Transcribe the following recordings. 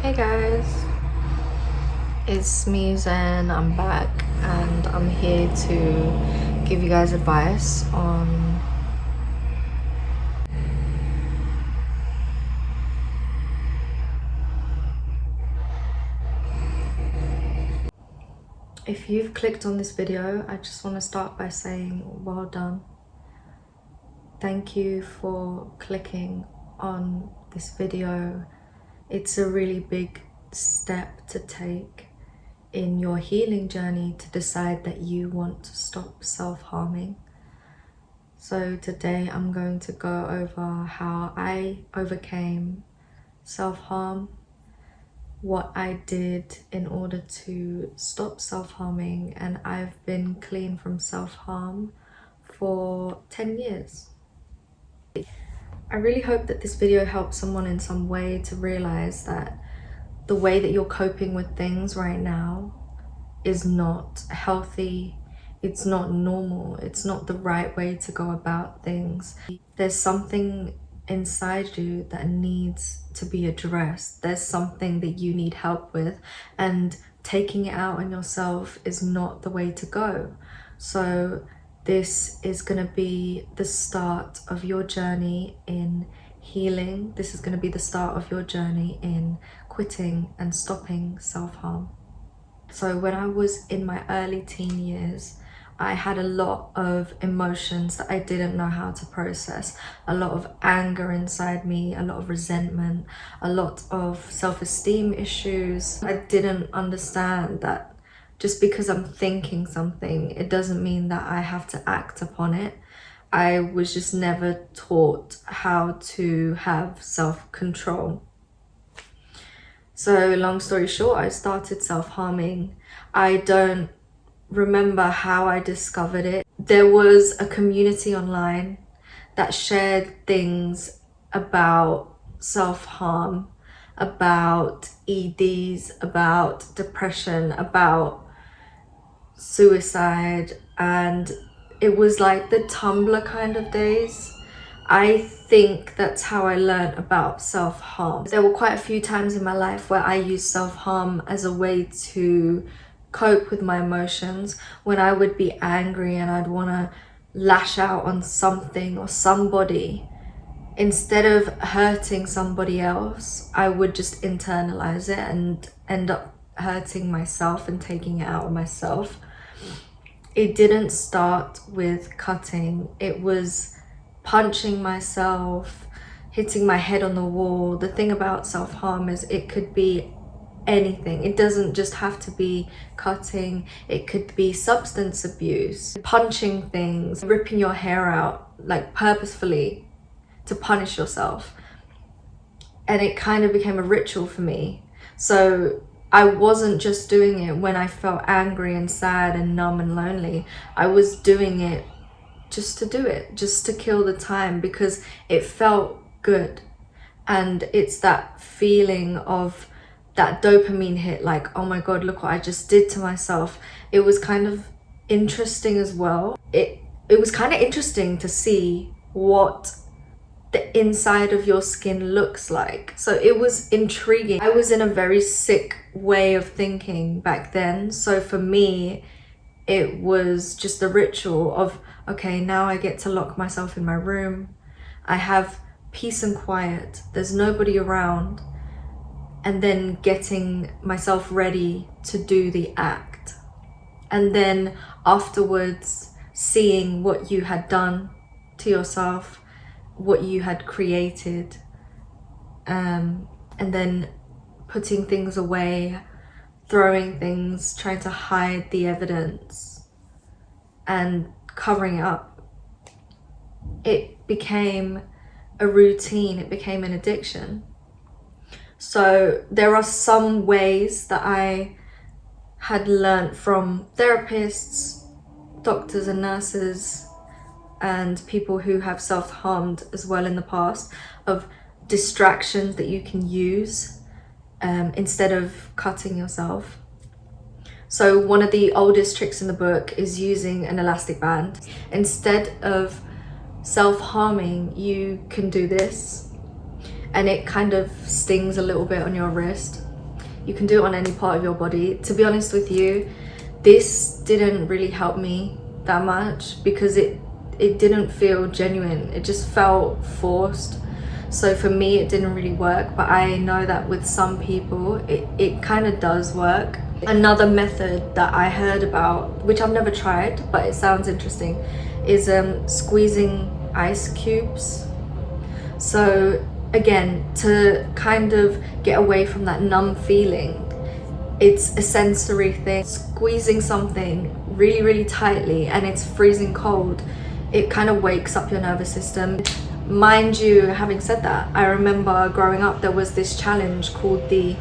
Hey guys, it's me Zen. I'm back and I'm here to give you guys advice on if you've clicked on this video. I just want to start by saying well done. Thank you for clicking on this video. It's a really big step to take in your healing journey to decide that you want to stop self-harming. So today I'm going to go over how I overcame self-harm, what I did in order to stop self-harming, and I've been clean from self-harm for 10 years. I really hope that this video helps someone in some way to realize that the way that you're coping with things right now is not healthy, it's not normal, it's not the right way to go about things. There's something inside you that needs to be addressed. There's something that you need help with, and taking it out on yourself is not the way to go. So this is going to be the start of your journey in healing. This is going to be the start of your journey in quitting and stopping self-harm. So when I was in my early teen years, I had a lot of emotions that I didn't know how to process. A lot of anger inside me, a lot of resentment, a lot of self-esteem issues. I didn't understand that just because I'm thinking something, it doesn't mean that I have to act upon it. I was just never taught how to have self-control. So long story short, I started self-harming. I don't remember how I discovered it. There was a community online that shared things about self-harm, about EDs, about depression, about suicide, and it was like the Tumblr kind of days. I think that's how I learned about self-harm. There were quite a few times in my life where I used self-harm as a way to cope with my emotions. When I would be angry and I'd want to lash out on something or somebody, instead of hurting somebody else, I would just internalize it and end up hurting myself and taking it out on myself. It didn't start with cutting. It was punching myself, hitting my head on the wall. The thing about self-harm is it could be anything. It doesn't just have to be cutting. It could be substance abuse, punching things, ripping your hair out, like purposefully to punish yourself. And it kind of became a ritual for me. So I wasn't just doing it when I felt angry and sad and numb and lonely. I was doing it just to do it, just to kill the time, because it felt good. And it's that feeling of that dopamine hit, like, oh my God, look what I just did to myself. It was kind of interesting as well. It was kind of interesting to see what the inside of your skin looks like. So it was intriguing. I was in a very sick way of thinking back then. So for me, it was just a ritual of, okay, now I get to lock myself in my room. I have peace and quiet. There's nobody around. And then getting myself ready to do the act. And then afterwards, seeing what you had done to yourself, what you had created, and then putting things away, throwing things, trying to hide the evidence and covering it up. It became a routine, it became an addiction. So there are some ways that I had learned from therapists, doctors and nurses, and people who have self-harmed as well in the past, of distractions that you can use instead of cutting yourself. So one of the oldest tricks in the book is using an elastic band. Instead of self-harming, you can do this, and it kind of stings a little bit on your wrist. You can do it on any part of your body. To be honest with you, this didn't really help me that much because it didn't feel genuine. It just felt forced. So for me, it didn't really work, but I know that with some people, it kind of does work. Another method that I heard about, which I've never tried, but it sounds interesting, is squeezing ice cubes. So again, to kind of get away from that numb feeling, it's a sensory thing. Squeezing something really, really tightly and it's freezing cold, it kind of wakes up your nervous system. Mind you, having said that, I remember growing up there was this challenge called the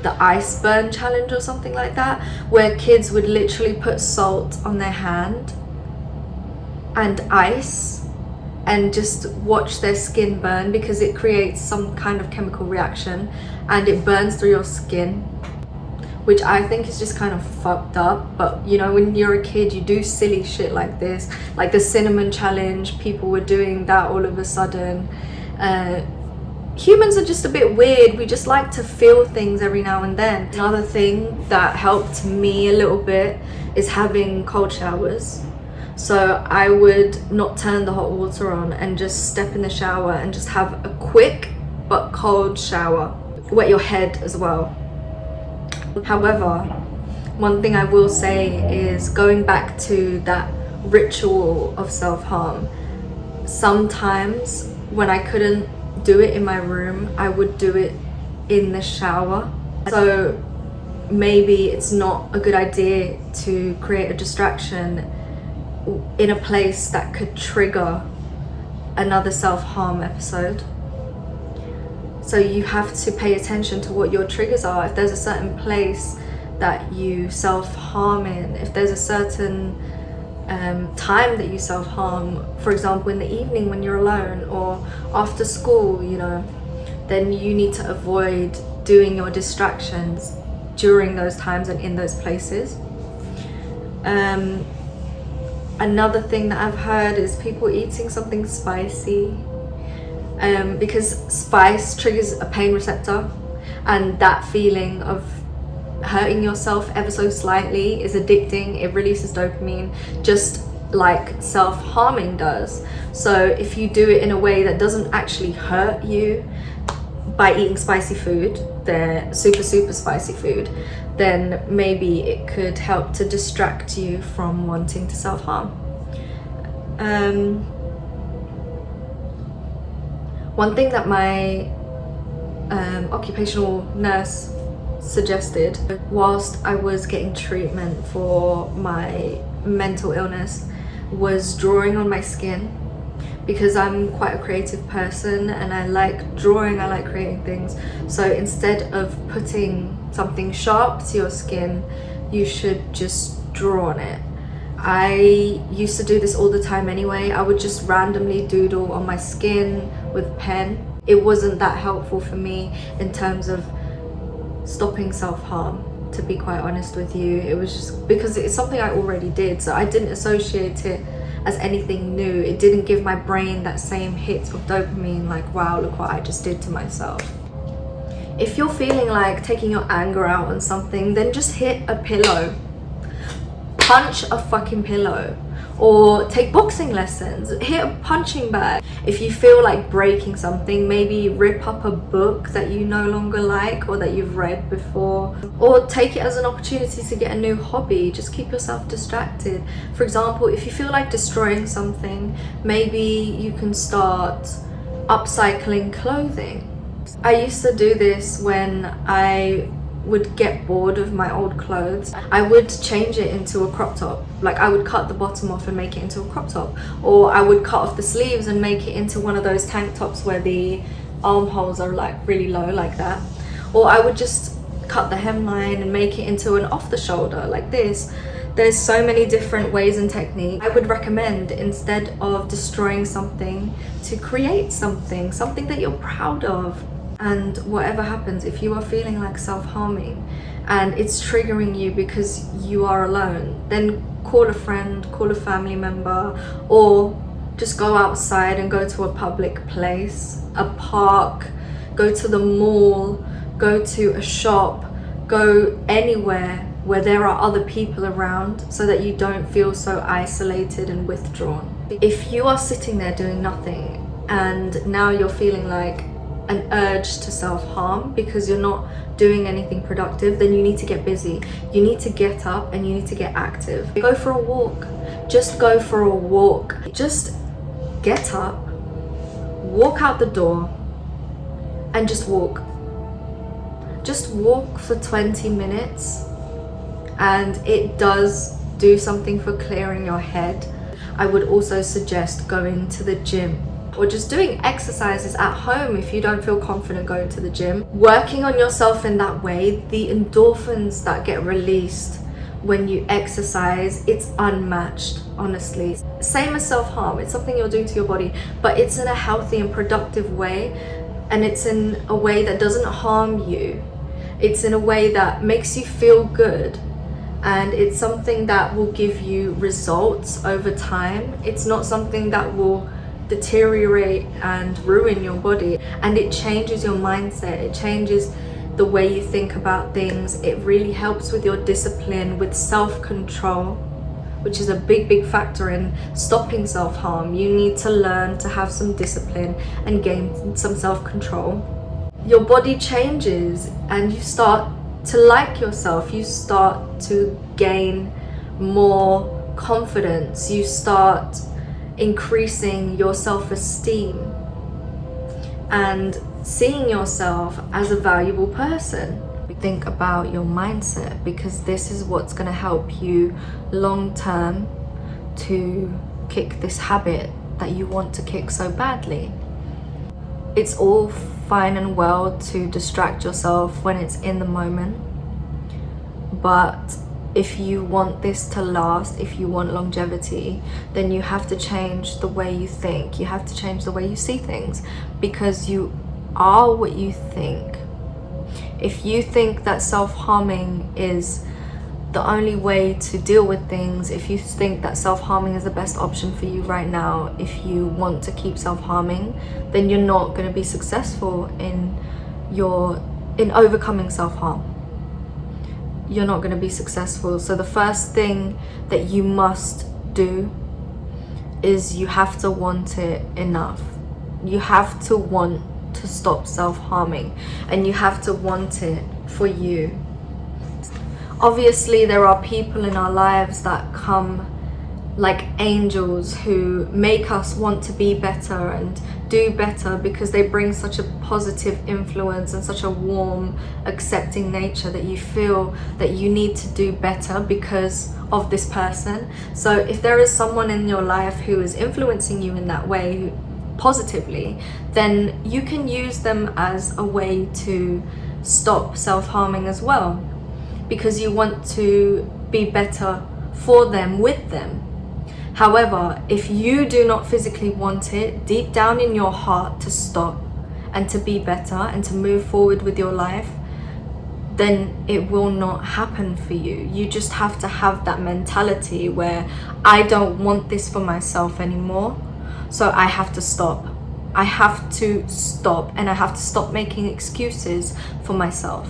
ice burn challenge or something like that, where kids would literally put salt on their hand and ice and just watch their skin burn, because it creates some kind of chemical reaction and it burns through your skin, which I think is just kind of fucked up. But you know, when you're a kid, you do silly shit like this, like the cinnamon challenge. People were doing that all of a sudden. Humans are just a bit weird. We just like to feel things every now and then. Another thing that helped me a little bit is having cold showers. So I would not turn the hot water on and just step in the shower and just have a quick but cold shower. Wet your head as well. However, one thing I will say is, going back to that ritual of self-harm, sometimes when I couldn't do it in my room, I would do it in the shower. So maybe it's not a good idea to create a distraction in a place that could trigger another self-harm episode. So you have to pay attention to what your triggers are. If there's a certain place that you self-harm in, if there's a certain time that you self-harm, for example in the evening when you're alone or after school, you know, then you need to avoid doing your distractions during those times and in those places. Another thing that I've heard is people eating something spicy, because spice triggers a pain receptor, and that feeling of hurting yourself ever so slightly is addicting. It releases dopamine just like self-harming does. So if you do it in a way that doesn't actually hurt you by eating spicy food, the super spicy food, then maybe it could help to distract you from wanting to self-harm. One thing that my occupational nurse suggested whilst I was getting treatment for my mental illness was drawing on my skin, because I'm quite a creative person and I like drawing, I like creating things. So instead of putting something sharp to your skin, you should just draw on it. I used to do this all the time anyway. I would just randomly doodle on my skin with pen. It wasn't that helpful for me in terms of stopping self-harm, to be quite honest with you. It was just because it's something I already did, so I didn't associate it as anything new. It didn't give my brain that same hit of dopamine, like, wow, look what I just did to myself. If you're feeling like taking your anger out on something, then just hit a pillow. Punch a fucking pillow. Or take boxing lessons, hit a punching bag. If you feel like breaking something, maybe rip up a book that you no longer like or that you've read before, or take it as an opportunity to get a new hobby. Just keep yourself distracted. For example, if you feel like destroying something, maybe you can start upcycling clothing. I used to do this when I would get bored of my old clothes. I would change it into a crop top. Like, I would cut the bottom off and make it into a crop top, or I would cut off the sleeves and make it into one of those tank tops where the armholes are like really low like that, or I would just cut the hemline and make it into an off the shoulder like this. There's so many different ways and techniques. I would recommend, instead of destroying something, to create something that you're proud of. And whatever happens, if you are feeling like self-harming and it's triggering you because you are alone, then call a friend, call a family member, or just go outside and go to a public place, a park, go to the mall, go to a shop, Go anywhere where there are other people around so that you don't feel so isolated and withdrawn. If you are sitting there doing nothing and now you're feeling like an urge to self-harm because you're not doing anything productive, then you need to get busy. You need to get up and you need to get active. Go for a walk. Just go for a walk. Just get up, walk out the door, and just walk. Just walk for 20 minutes, and it does do something for clearing your head. I would also suggest going to the gym or just doing exercises at home if you don't feel confident going to the gym. Working on yourself in that way, the endorphins that get released when you exercise, it's unmatched, honestly. Same as self-harm, it's something you're doing to your body, but it's in a healthy and productive way, and it's in a way that doesn't harm you. It's in a way that makes you feel good, and it's something that will give you results over time. It's not something that will deteriorate and ruin your body, and it changes your mindset. It changes the way you think about things. It really helps with your discipline, with self-control, which is a big factor in stopping self-harm. You need to learn to have some discipline and gain some self-control. Your body changes and you start to like yourself. You start to gain more confidence. You start increasing your self-esteem and seeing yourself as a valuable person. Think about your mindset, because this is what's going to help you long term to kick this habit that you want to kick so badly. It's all fine and well to distract yourself when it's in the moment, but if you want this to last, if you want longevity, then you have to change the way you think. You have to change the way you see things, because you are what you think. If you think that self-harming is the only way to deal with things, if you think that self-harming is the best option for you right now, if you want to keep self-harming, then you're not going to be successful in overcoming self-harm. You're not going to be successful. So the first thing that you must do is you have to want it enough. You have to want to stop self-harming, and you have to want it for you. Obviously, there are people in our lives that come like angels who make us want to be better and do better, because they bring such a positive influence and such a warm, accepting nature that you feel that you need to do better because of this person. So if there is someone in your life who is influencing you in that way positively, then you can use them as a way to stop self-harming as well, because you want to be better for them, with them. However, if you do not physically want it deep down in your heart to stop and to be better and to move forward with your life, then it will not happen for you. You just have to have that mentality where I don't want this for myself anymore, so I have to stop. I have to stop, and I have to stop making excuses for myself.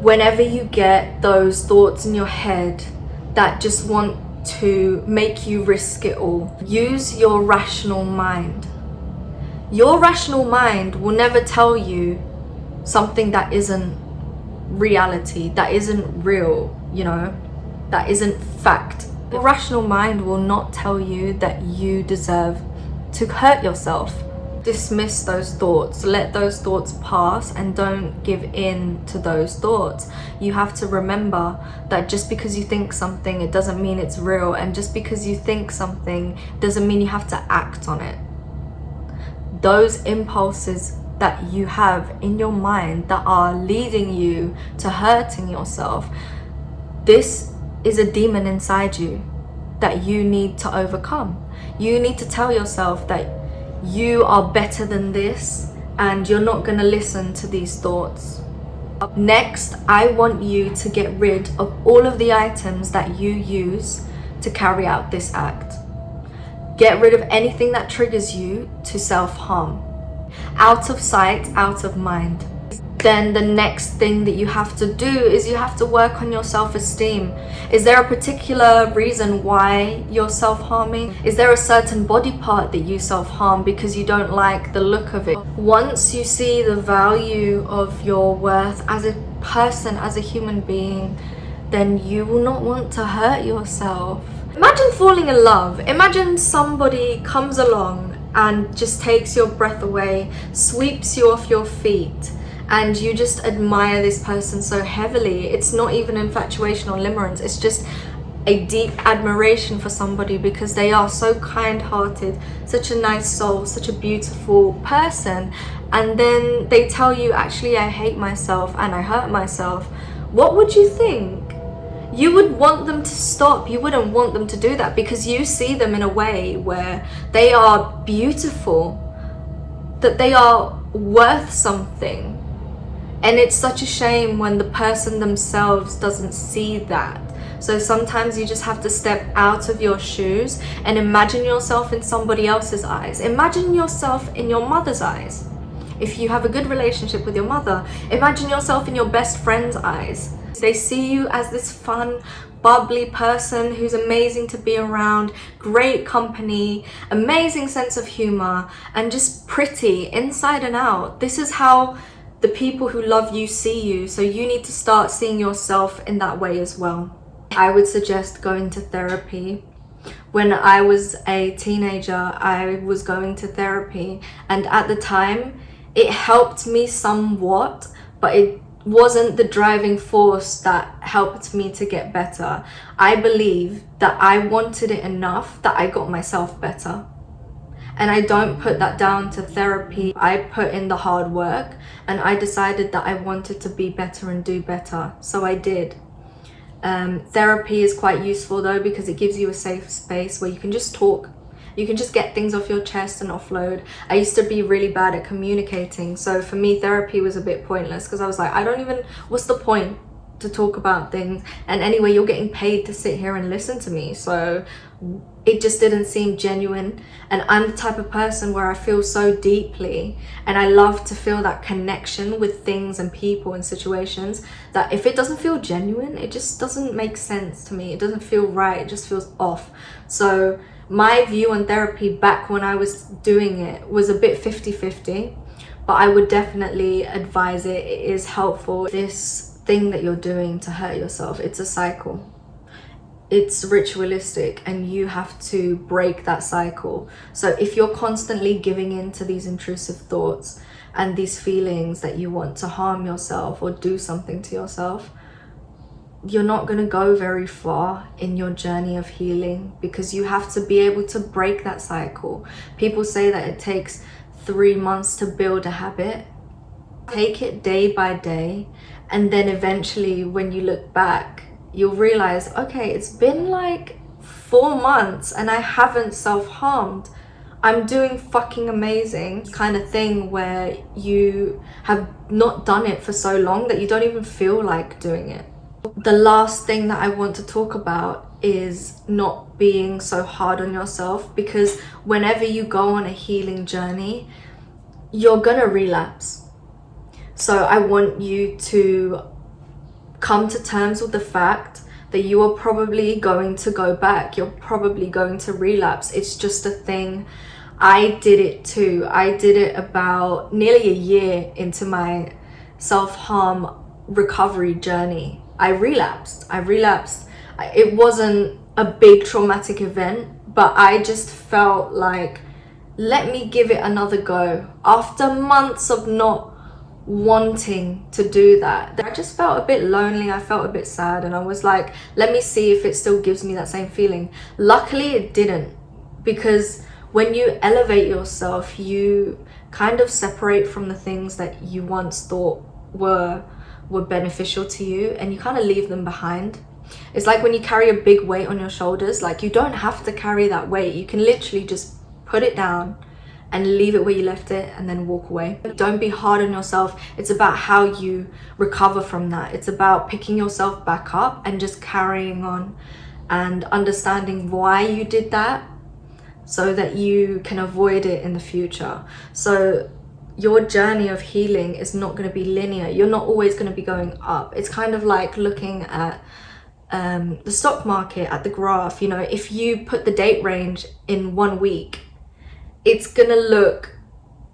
Whenever you get those thoughts in your head that just want to make you risk it all, use your rational mind. Your rational mind will never tell you something that isn't reality, that isn't real, that isn't fact. Your rational mind will not tell you that you deserve to hurt yourself. Dismiss those thoughts, let those thoughts pass, and don't give in to those thoughts. You have to remember that just because you think something, it doesn't mean it's real, and just because you think something doesn't mean you have to act on it. Those impulses that you have in your mind that are leading you to hurting yourself, this is a demon inside you that you need to overcome. You need to tell yourself that you are better than this, and you're not going to listen to these thoughts. Next, I want you to get rid of all of the items that you use to carry out this act. Get rid of anything that triggers you to self-harm. Out of sight, out of mind. then the next thing that you have to do is you have to work on your self-esteem. Is there a particular reason why you're self-harming? Is there a certain body part that you self-harm because you don't like the look of it? Once you see the value of your worth as a person, as a human being, then you will not want to hurt yourself. Imagine falling in love. Imagine somebody comes along and just takes your breath away, sweeps you off your feet, and you just admire this person so heavily. It's not even infatuation or limerence, it's just a deep admiration for somebody because they are so kind-hearted, such a nice soul, such a beautiful person, and then they tell you, actually I hate myself and I hurt myself. What would you think? You would want them to stop. You wouldn't want them to do that because you see them in a way where they are beautiful, that they are worth something. And it's such a shame when the person themselves doesn't see that. So sometimes you just have to step out of your shoes and imagine yourself in somebody else's eyes. Imagine yourself in your mother's eyes. If you have a good relationship with your mother, imagine yourself in your best friend's eyes. They see you as this fun, bubbly person who's amazing to be around, great company, amazing sense of humor, and just pretty inside and out. This is how the people who love you see you, so you need to start seeing yourself in that way as well. I would suggest going to therapy. When I was a teenager, I was going to therapy, and at the time it helped me somewhat, but it wasn't the driving force that helped me to get better. I believe that I wanted it enough that I got myself better. And I don't put that down to therapy. I put in the hard work and I decided that I wanted to be better and do better. So I did. Therapy is quite useful though because it gives you a safe space where you can just talk. You can just get things off your chest and offload. I used to be really bad at communicating. So for me, therapy was a bit pointless because I was like, what's the point to talk about things? And anyway, you're getting paid to sit here and listen to me. So it just didn't seem genuine. And I'm the type of person where I feel so deeply and I love to feel that connection with things and people and situations that if it doesn't feel genuine, it just doesn't make sense to me. It doesn't feel right. It just feels off. So my view on therapy back when I was doing it was a bit 50-50, but I would definitely advise it. It is helpful. This thing that you're doing to hurt yourself, it's a cycle. It's ritualistic and you have to break that cycle. So if you're constantly giving in to these intrusive thoughts and these feelings that you want to harm yourself or do something to yourself, you're not going to go very far in your journey of healing because you have to be able to break that cycle. People say that it takes 3 months to build a habit. Take it day by day, and then eventually when you look back, you'll realize, okay, it's been like 4 months and I haven't self-harmed. I'm doing fucking amazing. Kind of thing where you have not done it for so long that you don't even feel like doing it. The last thing that I want to talk about is not being so hard on yourself, because whenever you go on a healing journey, you're gonna relapse. So I want you to come to terms with the fact that you are probably going to go back. You're probably going to relapse. It's just a thing. I did it too. I did it about nearly a year into my self-harm recovery journey. I relapsed. It wasn't a big traumatic event, but I just felt like, let me give it another go. After months of not wanting to do that, I just felt a bit lonely. I felt a bit sad, and I was like, let me see if it still gives me that same feeling. Luckily it didn't, because when you elevate yourself, you kind of separate from the things that you once thought were beneficial to you, and you kind of leave them behind. It's like when you carry a big weight on your shoulders, like you don't have to carry that weight. You can literally just put it down and leave it where you left it and then walk away. Don't be hard on yourself. It's about how you recover from that. It's about picking yourself back up and just carrying on and understanding why you did that so that you can avoid it in the future. So your journey of healing is not going to be linear. You're not always going to be going up. It's kind of like looking at the stock market, at the graph. You know, if you put the date range in 1 week, it's gonna look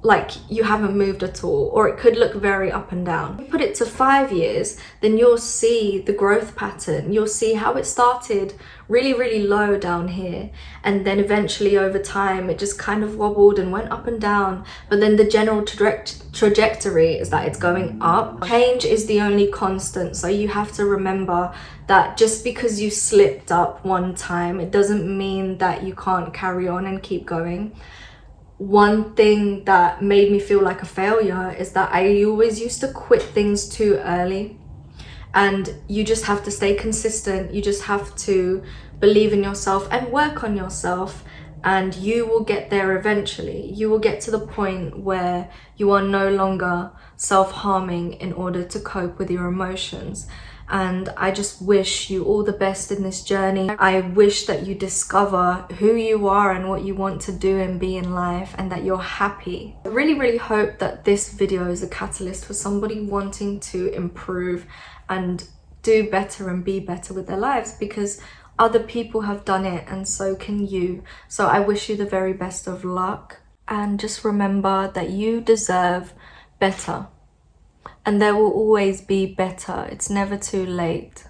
like you haven't moved at all, or it could look very up and down. If you put it to 5 years, then you'll see the growth pattern. You'll see how it started really, really low down here, and then eventually over time it just kind of wobbled and went up and down, but then the general trajectory is that it's going up. Change is the only constant, so you have to remember that just because you slipped up one time, it doesn't mean that you can't carry on and keep going. One thing that made me feel like a failure is that I always used to quit things too early. And you just have to stay consistent. You just have to believe in yourself and work on yourself, and you will get there eventually. You will get to the point where you are no longer self-harming in order to cope with your emotions. And I just wish you all the best in this journey. I wish that you discover who you are and what you want to do and be in life, and that you're happy. I really, really hope that this video is a catalyst for somebody wanting to improve and do better and be better with their lives, because other people have done it and so can you. So I wish you the very best of luck, and just remember that you deserve better. And there will always be better. It's never too late.